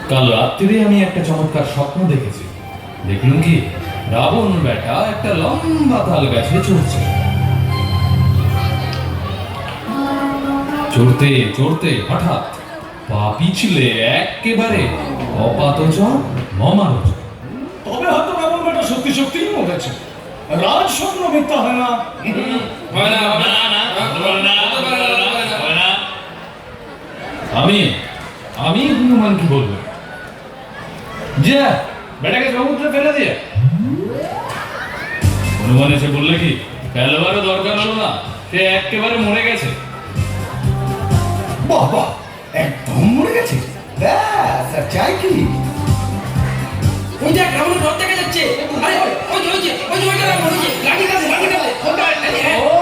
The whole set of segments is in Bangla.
কাল রাত্রিরে আমি একটা চমৎকার স্বপ্ন দেখেছি। দেখলুম কি, রাবণ বেটা একটা লম্বা তাল গাছে চড়ছে। চড়তে চড়তে হঠাৎ পা পিছলে একেবারে অপাতচর মমারচর। তবে হয়তো রাবণ বেটা সত্যি সত্যিই মরেছে। রাজ স্বপ্ন মিথ্যা হয় না। আমি হনুমান কি বলবো, যে বেটাকে সমুদ্রে ফেলে দিয়ে। হনুমান এসে বললে কি, ফেলবারও দরকার হলো না, সে একেবারে মরে গেছে। বাবা, একদম মরে গেছে। ব্যাস, আর চাই কি? ওই দেখ, রাবণের রথ দেখা যাচ্ছে। আরে ওইটা রাবণ, লাঠি কাঁধে। ও,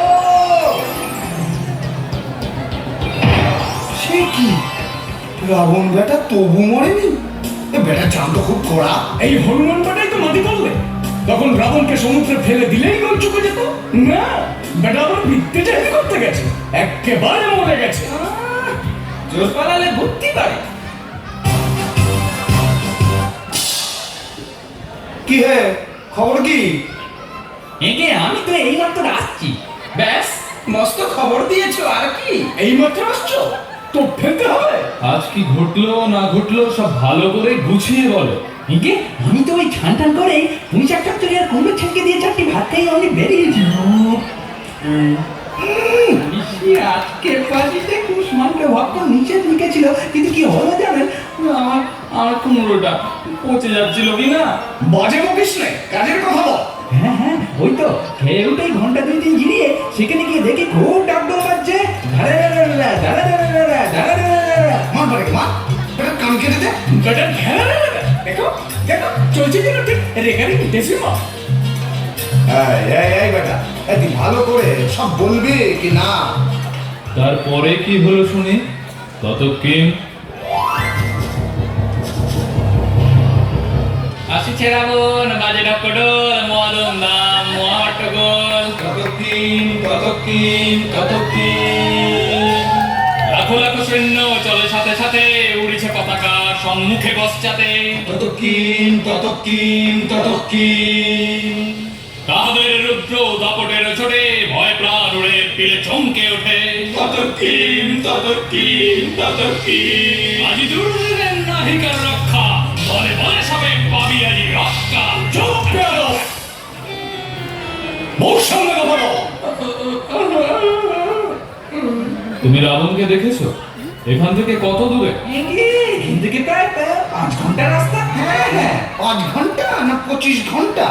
সে কি, রাবণ বেটা তবু মরেনি? বেটা চাল তো খুব কড়া। এই হনুমান বেটাই তো মাটি করলে। তখন রাবণকে সমুদ্রে ফেলে দিলেই গোল চুকে যেত না। বেটা আবার ভিত্তি চাইতে করতে গেছে, একেবারে মরে গেছে। জোর পালালে বুদ্ধি পারে। কি হে, খবর কি? একে আমি তো এইমাত্র আসছি। ব্যাস, মস্ত খবর দিয়েছো। আর কি? এইমাত্র আসছো? তো ফেলতে হবে। আজ কি ঘটলো না ঘটলো সব ভালো করে গুছিয়ে বলো। একে আমি তো ওই ছান করে তুমি চারটা চলে আর কুমড়ো ছেঁকে দিয়ে চারটি ভাত খাই অনেক বেরিয়েছি। আজকে পার্টিতে কুসমানকে ভক্ত নিচে ঢুকেছিল, কিন্তু কি হলো জানেন? আমার কুমড়োটা পচে যাচ্ছিল কিনা। বাজে বকিস নে, কাজের কথা বল। হ্যাঁ, ওই তো খেয়ে উঠেই ঘন্টা 2-3 জিরিয়ে সেখানে গিয়ে দেখি খুব ডাকডোল বাজছে। মার বাড়ি মার, বেটা কান কেটে দে। বেটা ঘেরা দেখো চলছে যেন ঠিক রেখারি নিতেছি মা। এই বেটা, তুই ভালো করে সব বলবি কি না? তারপরে কি হলো শুনি। ততক্ষণ আসিছে রাবণ, বাজে ডক্কডোল, মদন দাম মহাট্টগোল। ততক্ষণ লাখো লাখো সৈন্য চলে সাথে সাথে, উড়িছে পতাকা সম্মুখে পশ্চাতে। তাহাদের রুদ্র দাপটের ছোটে, ভয় প্রাণ উড়ে পিলে চমকে ওঠে। আজি দুর্গের নাহিকার রক্ষা, বলে বলে সবে পাবি আজি রক্ষা। চুপ করো, মোর সামনে কথা বল। তুমি রাবণকে দেখেছো? এখান থেকে কত দূরে? এখান থেকে প্রায় 5 ঘন্টা রাস্তা। হ্যাঁ, 5 ঘন্টা না 25 ঘন্টা?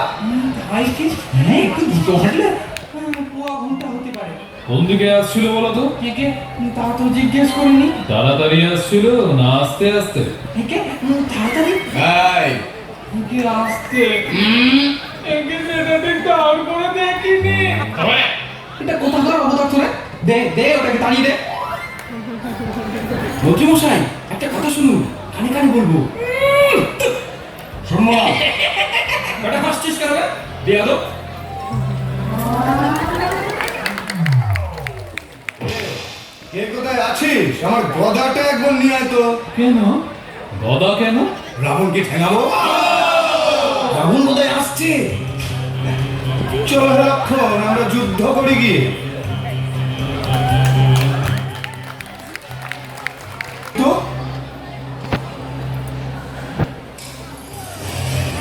হ্যাঁ, একটু দ্রুত হাঁটলে 1 ঘন্টা হতে পারে। কোন দিকে আসছিল বলো তো? একে তা তো জিজ্ঞেস করিনি। তাড়াতাড়ি আসছিল না আস্তে আস্তে? একে তাড়াতাড়ি এই একে আসতে। একে সেটা দেখতে আর করে দেখিনি। এটা কোথাকার অবতার রে? দে ওটাকে তাড়িয়ে দে। বলছি মশাই, একটা কথা শুনুন, কানে কানে বলবো। শুনবো না। ওটা হাসছিস কেন রে? বেয়াদো। কে কোথায় আছিস? আমার গদাটা একবার নিয়ে আয় তো। কেন গদা কেন? রাবণকে ঠেঙাবো। রাবণ বোধহয় আসছে। চলো লক্ষণ, আমরা যুদ্ধ করি গিয়ে। তো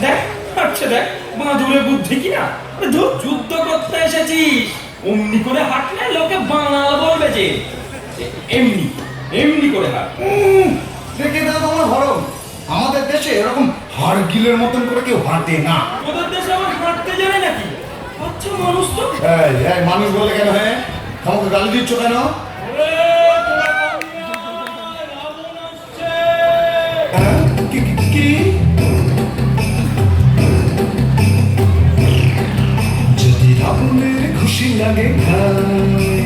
দেখ, আচ্ছা দেখ, বাঁধুরে বুদ্ধি কিনা। যুদ্ধ করতে এসেছিস, অমনি করে হাঁটলে লোকে বাঙাল বলবে যে। এমনি করে হাঁট। দেখে দাও তোমার হরম। আমাদের দেশে এরকম হাড়গিলের মতন করে কেউ হাঁটে না। ওদের দেশে আবার হাঁটতে জানে নাকি? আচ্ছা মানুষ তো। এই মানুষ বলে কেন? হ্যাঁ, আমাকে গালি দিচ্ছ কেন? হ্যাঁ, কি? যদি রাবণের খুশি লাগে খায়,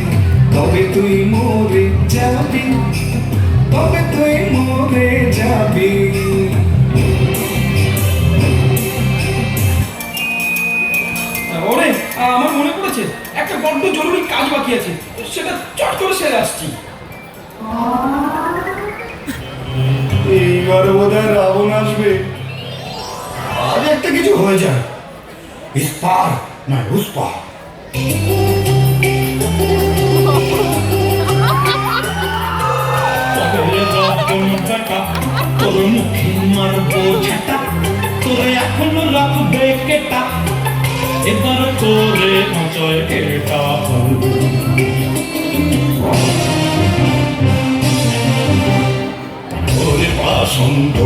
তবে তুই মরে যাবি। ওরে, আমার মনে পড়েছে, একটা বড্ড জরুরি কাজ বাকি আছে, সেটা চট করে সেরে আসছি। এইবার বোধহয় রাবণ আসবে। আজ একটা কিছু হয়ে যায়, ইস্পার নয় উস্পার। তোর মুখে মারবো ঝাঁটা, তোরে এখন রাখবে কেটা, এবার তোরে নজয় এটা ওরে পাষণ্ড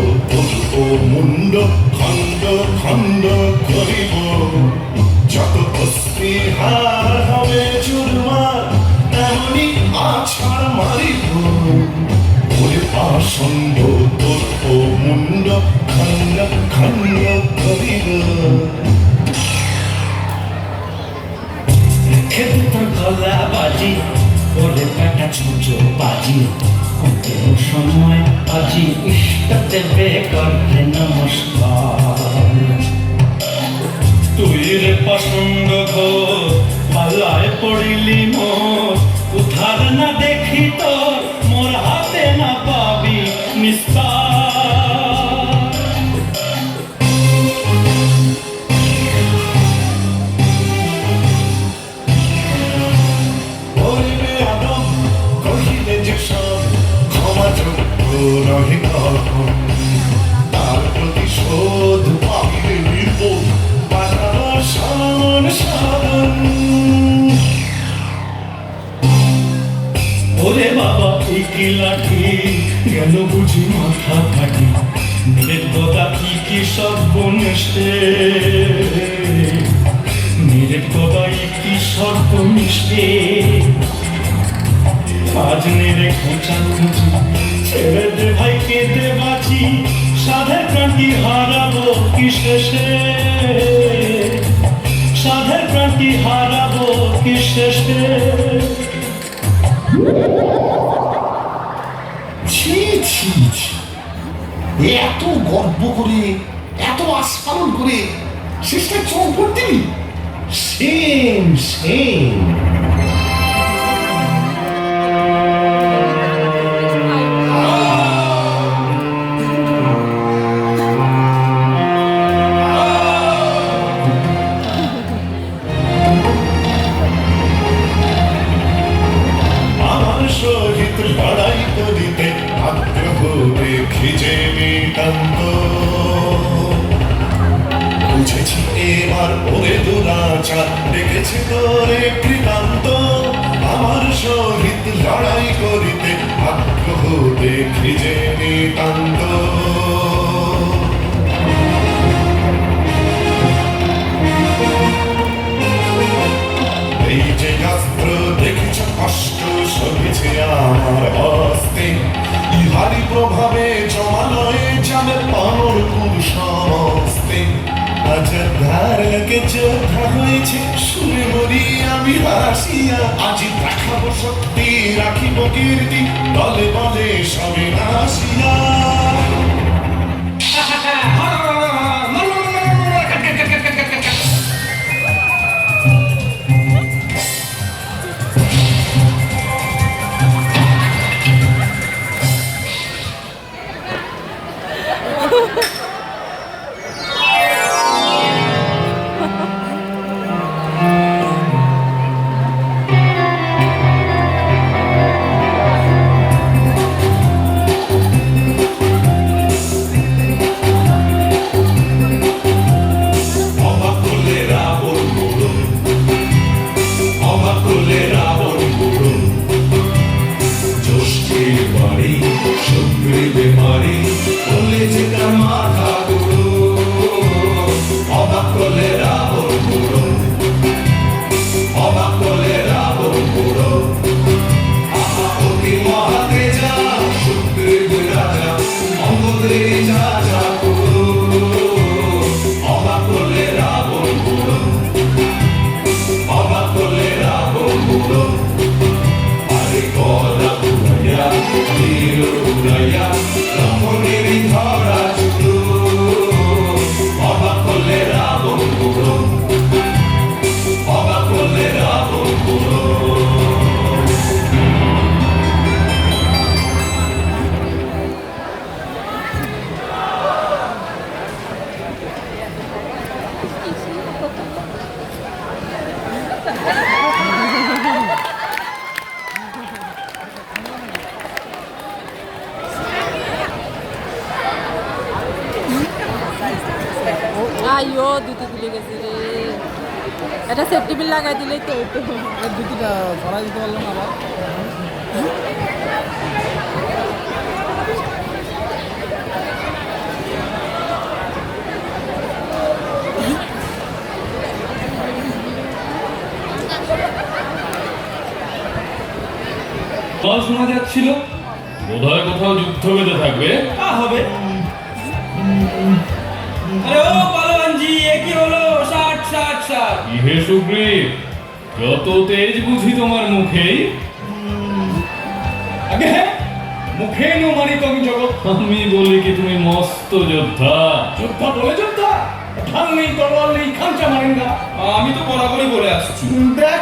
তোর মুন্ড খণ্ড খণ্ড করিব, যত অস্পৃহার হবে চুরমার তেমনি আছাড় মারিব। ওরে পাষণ্ড তোর মুন্ড খণ্ড খণ্ড করিব। খেতে তোর গলা বাজি, ওরে বেটা ছুঁচো বাজি, কোনো সময় আজি ইষ্ট দেবে করতে নমস্কার। তুই রে পছন্দ ঘোর পাল্লায় পড়িলি মোর, উধার না দেখি তোর মোর হাতে না পাবি নিস্তার। ওরে বেয়াদব কহিলে যে সব ক্ষমাযোগ্য নহে কখন, তার প্রতিশোধ পাবিলে নির্বোধ পাঠানো সাধন সাধন। ওরে বাবা এই কি লাঠি গেল বুঝি মাথা ফাটি, নির্গতা কি সব বনেছে, নির্গতাই কি সব মিশে। আজ নেড়ে খোঁচা খুঁজি ছেড়ে দে ভাই কেঁদে বাঁচি, সাধের প্রাণটি হারাবো কি শেষে, সাধের প্রাণটি হারাবো কি শেষে। ছি ছি ছি, এত গর্ব করে এত আস্ফালন করে শেষটা চৌপট দিবি, সেম সেম। আমার সহিত লড়াই করিতে আগ্রহ দেখি যে নিতান্ত, বুঝেছি এবার ওরে দুরাচার দেখেছি তোরে কৃতান্ত। আমার সহিত লড়াই করিতে আগ্রহ দেখি যে নিতান্ত। এই যে অস্ত্র দেখেছ কষ্ট সহিছে আমার হস্তে, ইহারি প্রভাবে জমালয়ে যাবে পানর কুল সমস্তে। আজ ধার লাগে যোদ্ধা হয়েছে শুনে মরি আমি হাসিয়া, আজি দেখাবো শক্তি রাখিব কীর্তি দলে বলে সবে নাসিয়া। আইও দুটো খুলে গেছে রে এটা সেফটি বিল লাগাই দিলেই তো হতো দুটিটা ছড়াই দিতে পারলো না আবার বল শোনা যাচ্ছিল বোধহয় কোথাও যুদ্ধ বেঁধে থাকবে। তা হবে। আরে ও পালোয়ানজি এ কি হলো 60 60 60 ইহে সুগ্রীব, যত তেজ বুঝি তোমার মুখেই। আগে হ্যাঁ, মুখে নো মানি তুমি জগৎ। আমি বলি কি তুমি মস্ত যোদ্ধা। যোদ্ধা বলে যোদ্ধা, ঢাল নেই তলোয়ার নেই, খামচা মারেন না। আমি তো বরাবরই বলে আসছি দেখ,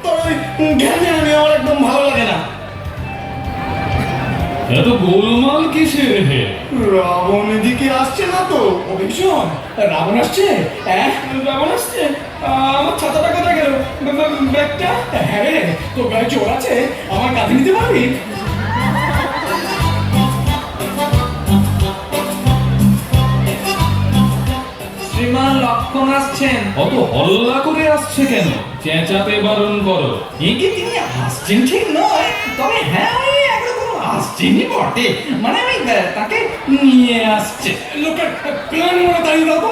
তোর ওই জ্ঞানে আমি আমার একদম ভালো লাগে না। এত গোলমাল কিসের হে? রাবণ এদিকে আসছে না তো? ভীষণ রাবণ আসছে। হ্যাঁ রাবণ আসছে আমার ছাতাটা কোথায় গেল ব্যাগটা হ্যাঁ রে, তোর গায়ে চোর আছে, আমার কাঁধে নিতে পারবি? শ্রীমান লক্ষণ আসছেন অত হল্লা করে আসছে কেন? চেঁচাতে বারণ করো। একে তিনি আসছেন ঠিক নয়, তবে হ্যাঁ ওই একরকম আসছেনই বটে, মানে আমি তাকে নিয়ে আসছে। লোকের প্ল্যান মনে দাঁড়িয়ে দাও তো,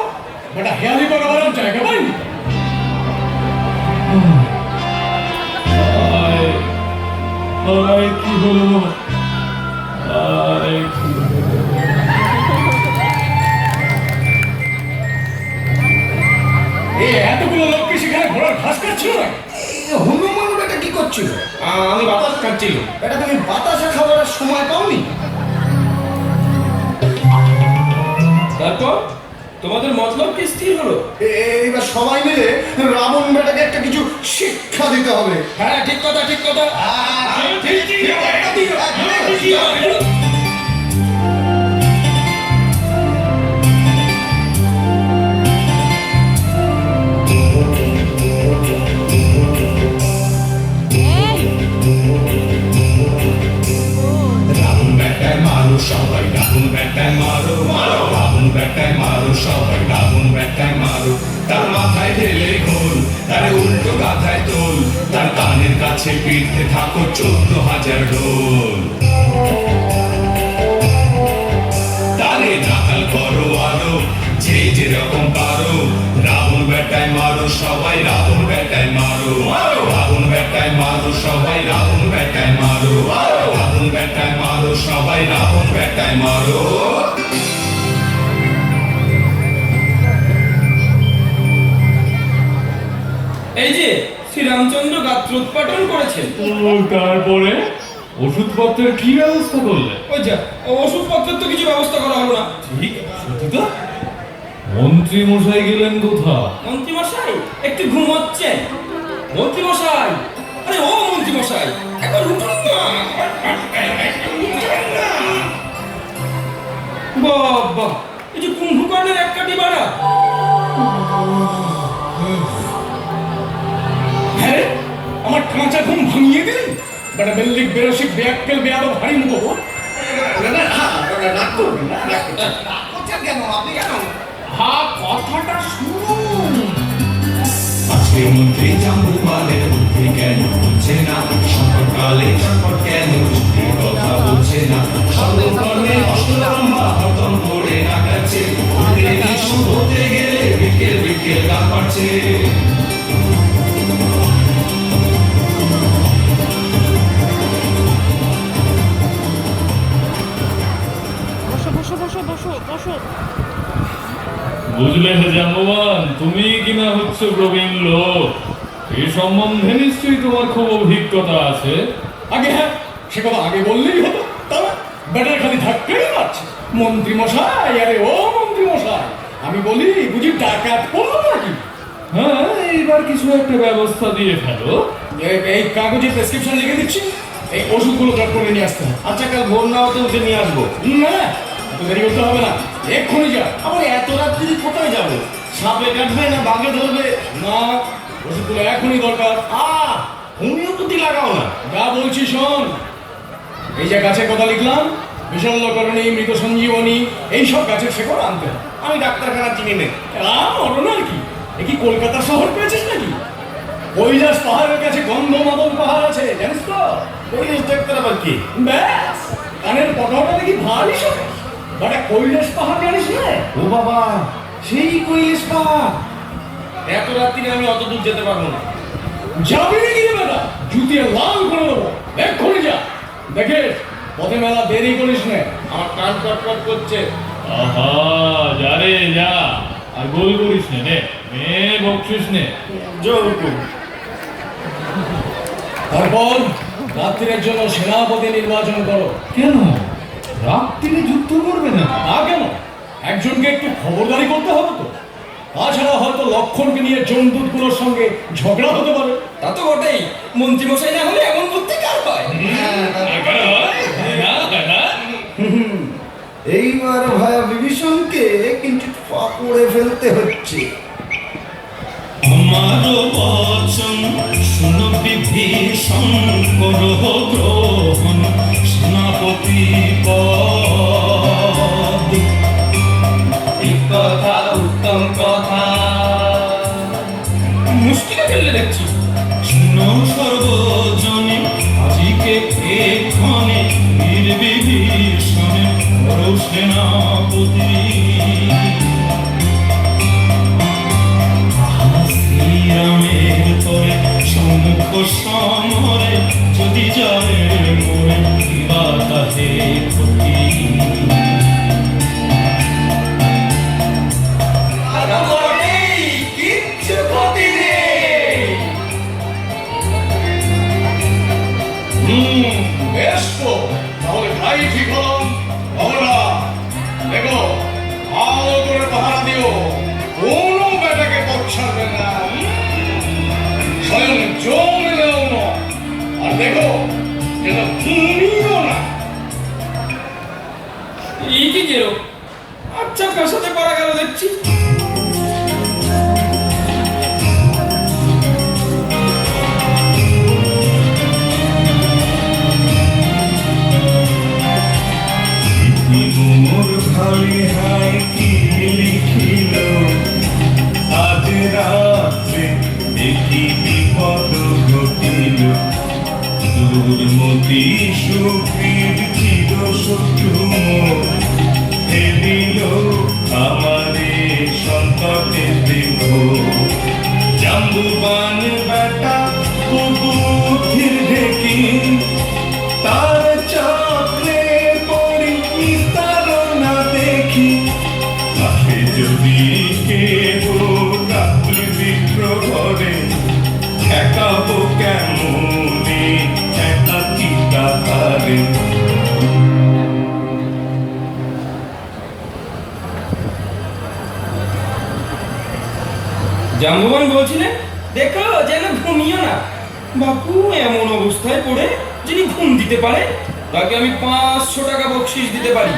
বেটা হেয়ালি বাগাবার জায়গা পাইনি। আয়, আয় কি হলো? আয় কি হলো? এই এতগুলো লোককে সেখানে ঘোড়ার ঘাস কাটছিল না? হনুমান বেটা কি করছিল? আমি বাতাস কাটছিল। বেটা তুমি বাতাসা খাবারের সময় পাওনি? তারপর তোমাদের মতলব কি স্থির হলো? এইবার সবাই মিলে রাবণ বেটাকে একটা কিছু শিক্ষা দিতে হবে। হ্যাঁ ঠিক কথা ঠিক কথা। রাবণ বেটায় মারো সবাই, রাবণ বেটায় মারো মারো, রাবণ বেটায় মারো সবাই, রাবণ বেটায় মারো। তার মাথায় ঢেলে ঘোল, তার উল্টো গাথায় তোল, তার কানের কাছে পিঠে থাকো 14,000 ঢোল। তারে নাকাল করো আরো, যে যেরকম পারো। রাবণ বেটায় মারো সবাই, রাবণ বেটায় মারো মারো, রাবণ বেটায় মারো সবাই, রাবণ বেটায় মারো মারো, রাবণ বেটায় মারো সবাই, রাবণ বেটায় মারো। এই যে শ্রীরামচন্দ্র গাত্র উৎপাটন করেছেন। তারপরে ওষুধপত্রের কি ব্যবস্থা করলে? ওই যা ওষুধপত্রের তো কিছু ব্যবস্থা করা হলো না। ঠিক সত্যি তো। মন্ত্রী মশাই গেলেন কোথা? মন্ত্রী মশাই একটু ঘুমোচ্ছেন। মন্ত্রী মশাই, আরে ও মন্ত্রী মশাই একবার উঠুন না। বাবা, এই যে কুম্ভকর্ণের এক কাটি বাড়া। হ্যাঁ রে, আমার কাঁচা ঘুম ভাঙিয়ে দিলি। বেটা বেল্লিক বেরসিক বেয়াক্কেল বেয়াদব ভারী মুখো। রাগ করবেন না, রাগ করছেন কেন আপনি? কেন কথাটা শুনুন। আজকে মন্ত্রী জাম্বুবানের বুদ্ধি কেন বুঝছে না? সংকটকালে সংকট কেন যুক্তির কথা বলছে না? সর্বকর্মে অষ্টরম্ভা হতম করে রাখাচ্ছে, হতে গেলে বিকেল বিকেল গা পাচ্ছে। বসো বসো বসো বসো বসো বুঝলে হে জাম্ববান, তুমি কিনা হচ্ছে প্রবীণ লোক, এই সম্বন্ধে নিশ্চয়ই তোমার খুব অভিজ্ঞতা আছে। আগে হ্যাঁ, সে কথা আগে বললেই হতো। তবে বেটার খালি ধাক্কাই মারছে। মন্ত্রী মশাই, আরে ও মন্ত্রী মশাই, আমি বলি বুঝি ডাকাত পড়লো নাকি? হ্যাঁ, এইবার কিছু একটা ব্যবস্থা দিয়ে ফেলো। এই কাগজে প্রেসক্রিপশন লিখে দিচ্ছি, এই ওষুধগুলো জট করে নিয়ে আসতে হবে। আচ্ছা কাল ভোর না হতে উঠে নিয়ে আসবো। না, এত দেরি করতে হবে না, এক্ষুনি যা। আবার এত রাত্রি কোথায় যাবো? সাপে কাটবে না বাঘে ধরবে? না, ওষুধগুলো এখনই দরকার। হোমিওপ্যাথি লাগাও না। যা বলছি শোন, এই যে গাছের কথা লিখলাম, বিষল্যকরণী, মৃত সঞ্জীবনী, এইসব গাছের শেকড় আনতে হবে। আমি ডাক্তারখানা চিনি নেই। মরণ আর কি, এ কি কলকাতা শহর পেয়েছিস নাকি? কৈলাস পাহাড়ের কাছে গন্ধমাদন পাহাড় আছে, জানিস তো? কৈলাস ডাক্তার আবার কি? ব্যাস, কানের পটাটা দেখি ভারী সরে। বাটা কৈলাস পাহাড় জানিস না? ও বাবা, সেই কৈলাস পাহাড়। এত রাত্রিরে আমি অত দূর যেতে পারবো না। যাবি নাকি রে বেটা? জুতিয়ে লাল করে দেবো, এক্ষুনি যা। দেখিস পথে মেলা দেরি করিস না। আমার কান কটকট করছে। আহা যা রে যা, আর গোল করিস নে নে, মেয়ে বকছিস নে। জোর হুকুম। তারপর রাত্রির জন্য সেনাপতি নির্বাচন করো। কেন রাত্রিরে যুদ্ধ করবে না? না কেন, একজনকে একটু খবরদারি করতে হবে তো। তাছাড়া হয়তো লক্ষণকে নিয়ে জমদূতগুলোর সঙ্গে ঝগড়া হতে পারে। তা তো বটেই, মন্ত্রী মশাই না হলে এমন বুদ্ধি কার হয়? এইবার ভায়া বিভীষণকে কিন্তু পাকড়ে ফেলতে হচ্ছে। আমার বচন শুনো বিভীষণ, করো গ্রহণ সেনাপতি পদ। ঠিক কথা, উত্তম কথা। মুশকিলে ফেললে দেখছি। শুনো সর্বজনে আজিকে এক্ষণে বীর বিভীষণে করো সেনাপতি। শ্রীরামের তরে সম্মুখ সমরে যদি যায় মরে কিবা তাহে ক্ষতি। তা তো বটেই, কিচ্ছু ক্ষতি নেই। বেশ তো, তাহলে ভাই ঠিক হলাম। বাবুরা দেখো, ভালো করে পাহারা দিও, কোনো বেটাকে পথ ছাড়বে না। স্বয়ং জমেলেও না। আর দেখো যেন তুমিও না। এই কি গেল? আচ্ছা, কার সাথে করা গেল দেখছি। মোর ভাই হাই কি লিখিল, আজ রাত্রে একই বিপদ ঘটিল। দুর্মতি সুখীর চির শত্রু মোর, ফেলিল আমারে সংকটে দেব। জাম্বুবান বেটা কুবুদ্ধির ঢেকি, তার চক্রে পড়ি নিস্তার না দেখি। তাকে যদি কেহ রাত্রি বিপ্রহরে ঠেকাবো কেমনে একা চিতাহারে। জাম্বুবান বলছিলেন, দেখো যেন ঘুমিও না। বাপু এমন অবস্থায় পড়ে যিনি ঘুম দিতে পারে তাকে আমি 500 টাকা বকশিস দিতে পারি।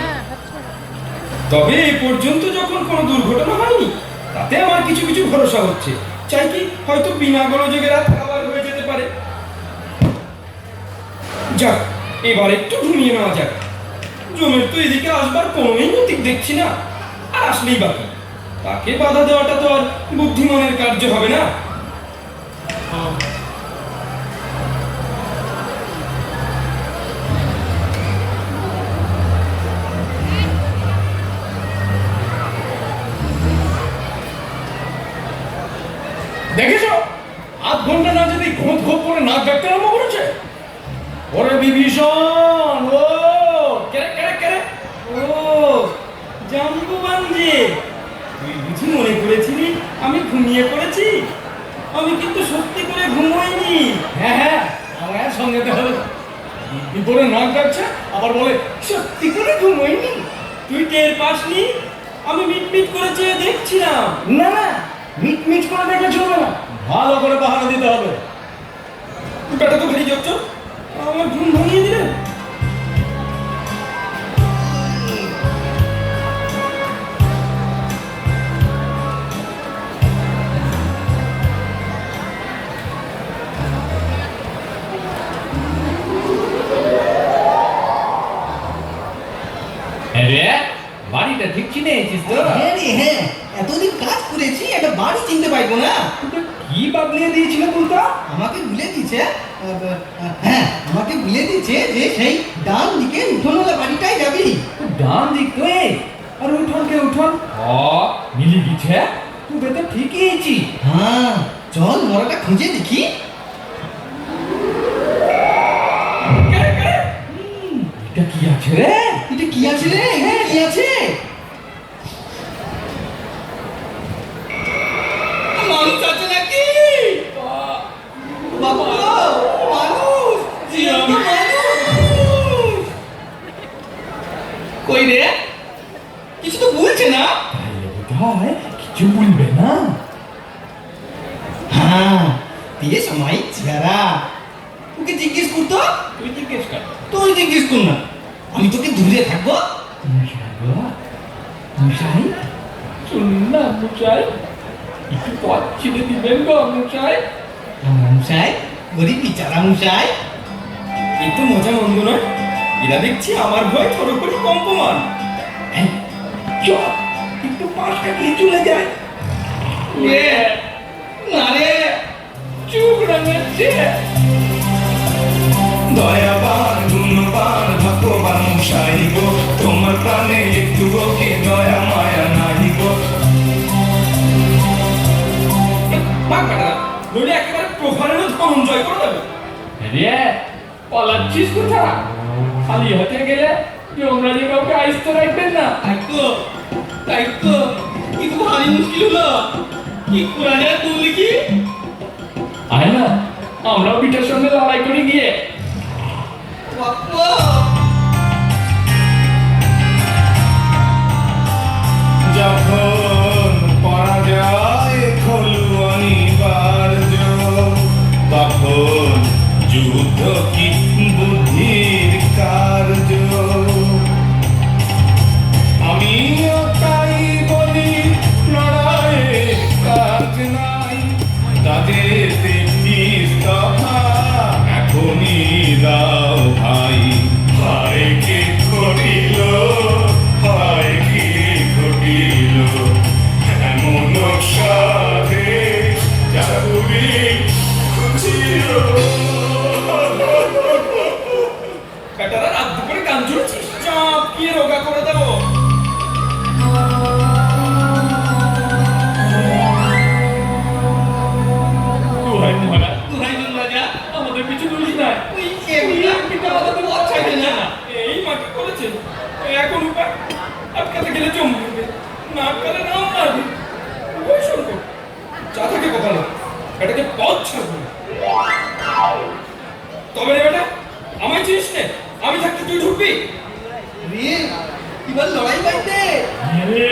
তবে এ পর্যন্ত যখন কোনো দুর্ঘটনা হয়নি, তাতে আমার কিছু কিছু ভরসা হচ্ছে। চাই কি হয়তো বিনা গোলযোগে রাত খাবার হয়ে যেতে পারে। যাক, এবার একটু ঘুমিয়ে নেওয়া যাক। জমের তো এদিকে আসবার কোনোই নতিক দেখছি না, আর আসলেই বাকি। তাকে বাধা দেওয়াটা তো আর বুদ্ধিমানের কার্য হবে না। দেখেছো, আধ ঘন্টা না যদি ঘোঁত ঘোঁত করে নাক ডাকতে আরম্ভ করেছে। ওরে বিভীষণ, ও কেরে কেরে কেরে, ও জাম্বুবান যে, তুই বুঝি মনে করেছিলি আমি ঘুমিয়ে পড়েছি? আমি কিন্তু সত্যি করে ঘুমোইনি। হ্যাঁ হ্যাঁ, আমার সঙ্গে তো হলো। কি করে নাক ডাকছে, আবার বলে সত্যি করে ঘুমোইনি। তুই টের পাসনি? আমি মিটমিট করে চেয়ে দেখছিলাম। না না, মিট মিট করে দেখলে চলবে না, ভালো করে পাহারা দিতে হবে। বেটা তো ভারী জোর, আমার ঘুম ভাঙিয়ে দিলে। বাড়িটা ঠিক চিনেছিস তো? হ্যাঁ রে, বাড়ি চিনতে পারবো না। কি বাদলিয়ে দিয়েছিল বলতো? আমাকে বলে দিয়েছে, হ্যাঁ আমাকে বলে দিয়েছে যে সেই ডান দিকে উঠোনওয়ালা বাড়িটাই যাবি। ডান দিক তো এই, আর উঠোন কে উঠোন? মিলি গেছে, তুই তো ঠিকই আছি। হ্যাঁ চল মরাটা খুঁজে দেখি। এটা কি আছে রে? এটা কি আছে রে? এখানে কি আছে? মানুষ আছে নাকি? বাবা মানুষ, জীবন্ত মানুষ। কই রে? কিছু তো বলছে না। বোধহয় কিছু বলবে না। হ্যাঁ দিয়ে সময় চেহারা। ওকে জিজ্ঞেস করতো। তুই জিজ্ঞেস কর। তুই জিজ্ঞেস কর না, আমি তোকে দূরে থাকবো। মশাই, শুনুন না মশাই, একটু পথ ছেড়ে দিবেন গো মশাই। মশাই, গরিব বিচারা মশাই। এই তো মজা মন্দ নয়, এরা দেখছি আমার ভয় তোর উপরই কম্পমান। চল একটু পাশ কাটিয়ে চলে যায়। না রে, চুপ রাঙাচ্ছে। দয়াবান গুণবান ভগবান মশাই গো, তোমার প্রাণে একটু কি দয়া মায়া নাই গো। ভাগ বেটা, নইলে একেবারে প্রফারের ধনঞ্জয় করে দেবে। রে, পালাচ্ছিস কোথা? খালি হাতে গেলে যমরাজে কাউকে আইসতে রাখবেন না। তাই তো কিন্তু ভারী মুশকিল হলো। কি করা যায় তুই লিখি? আয় না, আমরাও পিঠার সঙ্গে লড়াই করে গিয়ে। বাপ্পা যখন পরাজয় হলো অনিবার্য, তখন যুদ্ধ কি বুদ্ধির কার্য। আমিও তাই বলি লড়াইয়ের কাজ নাই, তাদের ইস্তফা এখনই দাও ভাই। হায় কে ঘটিল, হায় কি ঘটিল, এমন সাধে চাকুরি খুঁজিল। বেটারা রাত দুপুরে গান চলছিস, চাপ কি রোগা করে দেবো। দোহাই মহারাজ, তুই রাজা আমাদের পিছু তুলিস না। তুই এগুলা পিতা আমাদের পথ ছাড়বে না। এই মাটি করেছে, এখন উপায় আটকাতে গেলে চমকে না আটকালে নাও মারবে। ওই সংকট যা থাকে কপালে, এটাকে পথ ছাড়বে না। তবে রে বেটা, আমায় চিনিস নে, আমি থাকতে তুই ঢুকবি। রে এবার লড়াই বাইতে। রে,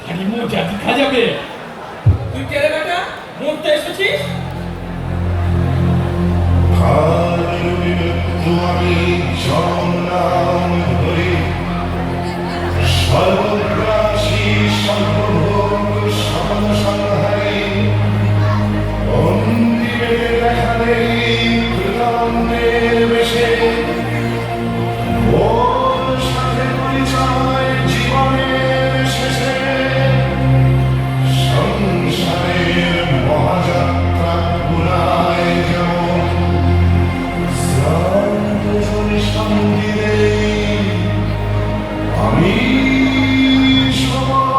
হাড়ি মোজা দেখা যাবে। তুই কে রে বেটা, মরতে এসেছিস? আমি জননাম ধরি, সর্বগ্রাসী সর্বভোগ সমসংহারী, অন্তিমে দেখা নেই কৃতজ্ঞের বেশে। ওর সাথে পরিচয় জীবনের শেষে, সংসারের মহাযাত্রা পুরায় যেমন শ্রান্ত সঙ্গীতে আমি সমান।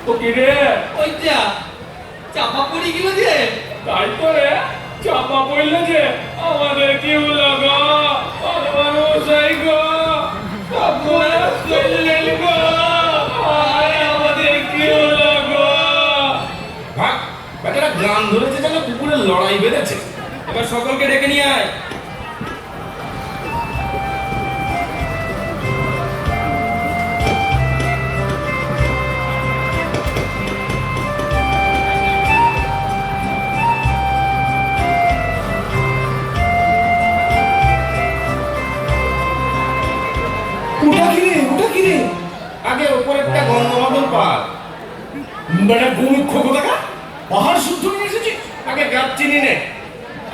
তো কি রে? ওইটা চাপা পড়ে গেল যে। তাই তো রে, চাপা পড়ল যে। আমাদের কি হলো গো? ভগবান মশাই গো, আপনারা চললেন গো। আয়, আমাদের কি হলো গো? ভাগ, বেটারা গান ধরেছে যেন কুকুরের লড়াই বেঁধেছে। এবার সকলকে ডেকে নিয়ে আয়। ওটা কি রে? ওটা কি রে? আগে ওপরেরটা গন্ধমাদন পাল, বেটা গোমুখ্য কোথাকা পাহাড় শুদ্ধ নিয়ে এসেছি। আগে গাছ চিনি নে,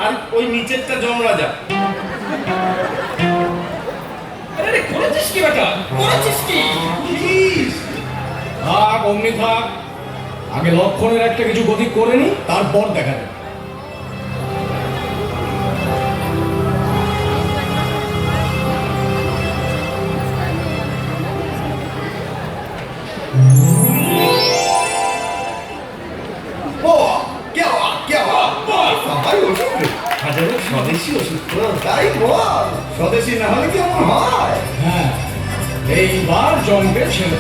আর ওই নিচেরটা যমরাজা। আরে করেছিস কি বেটা, করেছিস কি? থাক অমনি থাক, আগে লক্ষণের একটা কিছু গতি করে নি, তারপর দেখা যাবে। সবাই ওষুধ রে। হাজারের স্বদেশি ওষুধ তো, তাই বল। স্বদেশি না হলে কি এমন হয়? হ্যাঁ, এইবার জমবে ছেলে।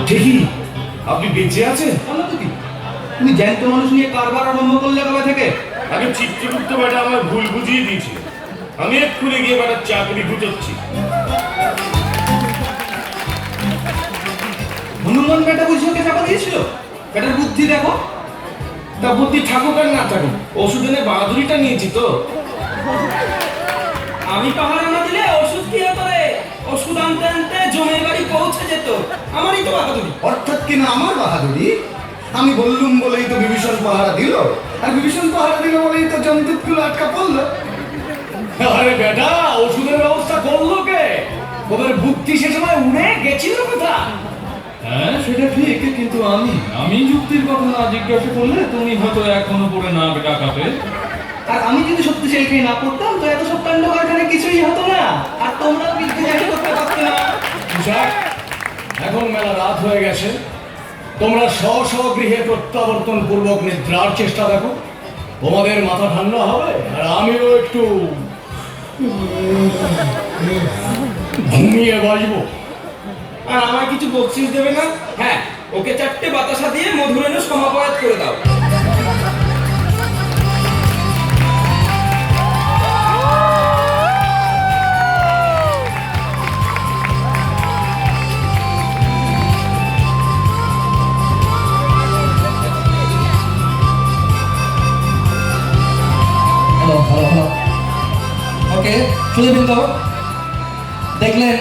ঠিকই, আপনি বেঁচে আছেন? তুমি জ্যান্ত মানুষ নিয়ে কারবার আরম্ভ করলে কবে থেকে? আগে চিত্রগুপ্ত বেটা আমার ভুল বুঝিয়ে দিয়েছিল। আমি এক্ষুনি গিয়ে বেটার চাকরি খুঁজছি। হনুমান বেটা বুঝি ওকে চাপা দিয়েছিল? বেটার বুদ্ধি দেখো। তা বুদ্ধি থাকুক আর না থাকুক, ওষুধ এনে বাহাদুরিটা নিয়েছি তো। আমি পাহারা না দিলে ওষুধ কি হতো রে? ওষুধ আনতে আনতে জমির বাড়ি পৌঁছে যেত। আমারই তো বাহাদুরি। অর্থাৎ কিনা আমার বাহাদুরি? আমি বললুম বলেই তো বিভীষণ পাহারা দিল, আর বিভীষণ পাহারা দিল বলেই তো জমদূতগুলো আটকা পড়লো। আরে বেটা, ওষুধের ব্যবস্থা করলো কে? ওদের বুদ্ধি সে সময় উড়ে গেছিল কোথা? হ্যাঁ সেটা ঠিক, কিন্তু আমি যুক্তির কথা না জিজ্ঞাসা করলে তুমি হয়তো এখনো পড়ে না ডাকাতে। আর আমি যদি শক্তিশালী খেয়ে না পড়তাম তো এত সব কাণ্ড কারখানা কিছুই হতো না, আর তোমরাও বিদ্যে জারি করতে পারতে না। তুষার, এখন মেলা রাত হয়ে গেছে, তোমরা স্ব গৃহে প্রত্যাবর্তন পূর্বক নিদ্রার চেষ্টা দেখো। তোমাদের মাথা ঠান্ডা হবে, আর আমিও একটু ঘুমিয়ে বাজবো। আর আমায় কিছু বকশিস দেবে না? হ্যাঁ, ওকে 4টে বাতাসা দিয়ে মধুরেণু সমাপয়াত করে দাও। ওকে, শুনে তো দেখলেন